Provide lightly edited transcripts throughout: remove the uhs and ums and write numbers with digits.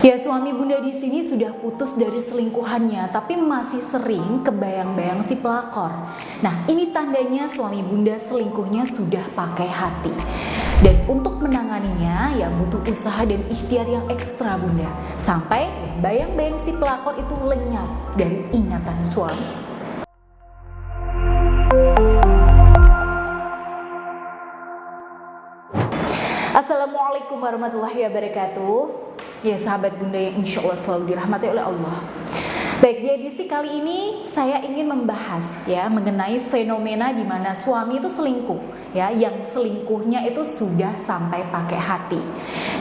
Ya, suami Bunda di sini sudah putus dari selingkuhannya, tapi masih sering kebayang-bayang si pelakor. Nah, ini tandanya suami Bunda selingkuhnya sudah pakai hati. Dan untuk menanganinya, ya butuh usaha dan ikhtiar yang ekstra Bunda. Sampai bayang-bayang si pelakor itu lenyap dari ingatan suami. Assalamualaikum warahmatullahi wabarakatuh. Ya sahabat Bunda yang insya Allah selalu dirahmati oleh Allah. Baik, di edisi kali ini saya ingin membahas ya mengenai fenomena di mana suami itu selingkuh ya, yang selingkuhnya itu sudah sampai pakai hati.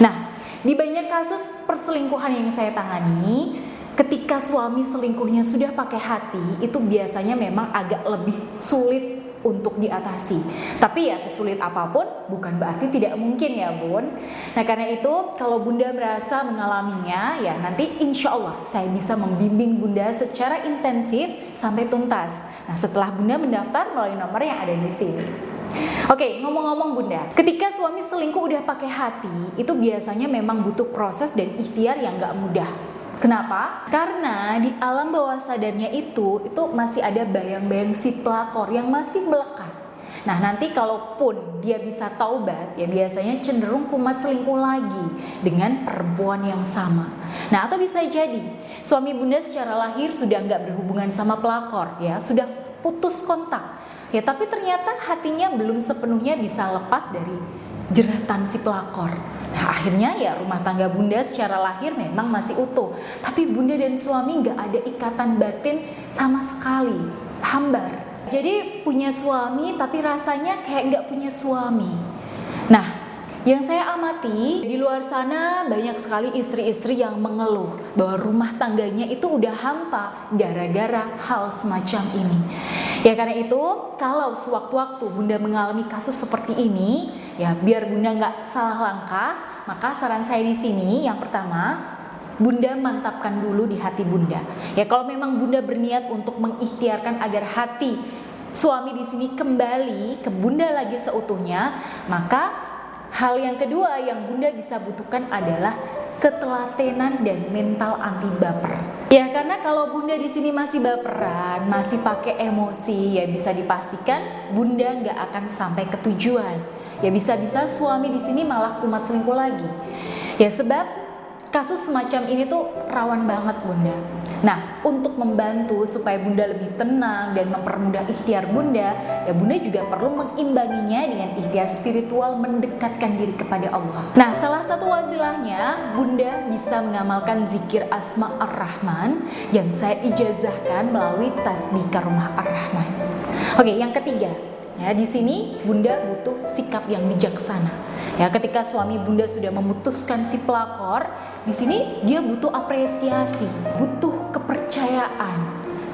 Nah, di banyak kasus perselingkuhan yang saya tangani, ketika suami selingkuhnya sudah pakai hati, itu biasanya memang agak lebih sulit untuk diatasi. Tapi ya sesulit apapun bukan berarti tidak mungkin ya Bun. Nah karena itu kalau Bunda merasa mengalaminya, ya nanti insya Allah saya bisa membimbing Bunda secara intensif sampai tuntas. Nah setelah Bunda mendaftar melalui nomor yang ada di sini. Oke, ngomong-ngomong Bunda, ketika suami selingkuh udah pakai hati, itu biasanya memang butuh proses dan ikhtiar yang gak mudah. Kenapa? Karena di alam bawah sadarnya itu masih ada bayang-bayang si pelakor yang masih melekat. Nah nanti kalaupun dia bisa taubat, ya biasanya cenderung kumat selingkuh lagi dengan perempuan yang sama. Nah atau bisa jadi suami Bunda secara lahir sudah nggak berhubungan sama pelakor, ya sudah putus kontak. Ya tapi ternyata hatinya belum sepenuhnya bisa lepas dari jeratan si pelakor. Nah akhirnya ya rumah tangga Bunda secara lahir memang masih utuh, tapi Bunda dan suami gak ada ikatan batin sama sekali, hambar. Jadi punya suami tapi rasanya kayak gak punya suami. Nah yang saya amati di luar sana banyak sekali istri-istri yang mengeluh bahwa rumah tangganya itu udah hampa gara-gara hal semacam ini. Ya karena itu kalau sewaktu-waktu Bunda mengalami kasus seperti ini, ya biar Bunda nggak salah langkah, maka saran saya di sini yang pertama, Bunda mantapkan dulu di hati Bunda. Ya kalau memang Bunda berniat untuk mengikhtiarkan agar hati suami di sini kembali ke Bunda lagi seutuhnya, maka hal yang kedua yang Bunda bisa butuhkan adalah ketelatenan dan mental anti baper. Ya karena kalau Bunda di sini masih baperan, masih pakai emosi, ya bisa dipastikan Bunda nggak akan sampai ke tujuan. Ya bisa-bisa suami di sini malah kumat selingkuh lagi. Ya sebab kasus semacam ini tuh rawan banget Bunda. Nah untuk membantu supaya Bunda lebih tenang dan mempermudah ikhtiar Bunda, ya Bunda juga perlu mengimbanginya dengan ikhtiar spiritual mendekatkan diri kepada Allah. Nah salah satu wasilahnya Bunda bisa mengamalkan zikir Asma Ar-Rahman yang saya ijazahkan melalui tasbih Karomah Ar-Rahman. Oke, yang ketiga, ya di sini Bunda butuh sikap yang bijaksana. Ya, ketika suami Bunda sudah memutuskan si pelakor, di sini dia butuh apresiasi, butuh kepercayaan.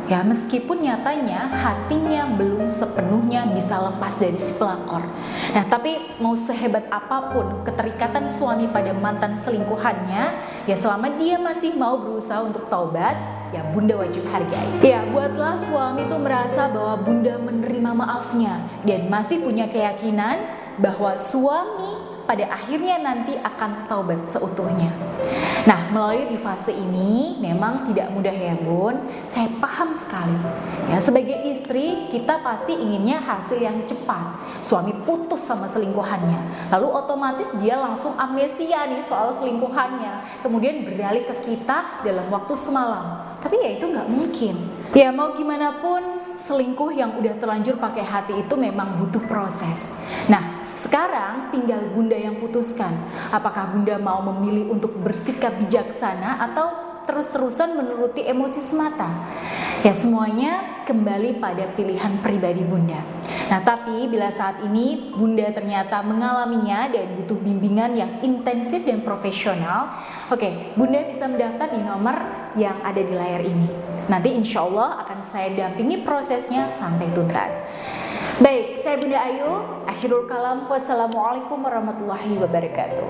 Ya, meskipun nyatanya hatinya belum sepenuhnya bisa lepas dari si pelakor. Nah, tapi mau sehebat apapun keterikatan suami pada mantan selingkuhannya, ya selama dia masih mau berusaha untuk taubat, ya Bunda wajib hargai. Ya, buatlah suami itu merasa bahwa Bunda menerima maafnya dan masih punya keyakinan bahwa suami pada akhirnya nanti akan taubat seutuhnya. Nah, melalui di fase ini memang tidak mudah ya Bun. Saya paham sekali. Ya, sebagai istri kita pasti inginnya hasil yang cepat. Suami putus sama selingkuhannya, lalu otomatis dia langsung amnesia nih soal selingkuhannya, kemudian beralih ke kita dalam waktu semalam. Tapi ya itu nggak mungkin. Ya mau gimana pun selingkuh yang udah terlanjur pakai hati itu memang butuh proses. Nah sekarang tinggal Bunda yang putuskan, apakah Bunda mau memilih untuk bersikap bijaksana atau terus-terusan menuruti emosi semata. Ya semuanya kembali pada pilihan pribadi Bunda. Nah tapi bila saat ini Bunda ternyata mengalaminya dan butuh bimbingan yang intensif dan profesional, oke, Bunda bisa mendaftar di nomor yang ada di layar ini. Nanti insya Allah akan saya dampingi prosesnya sampai tuntas. Baik, saya Bunda Ayu. Akhirul kalam. Wassalamualaikum warahmatullahi wabarakatuh.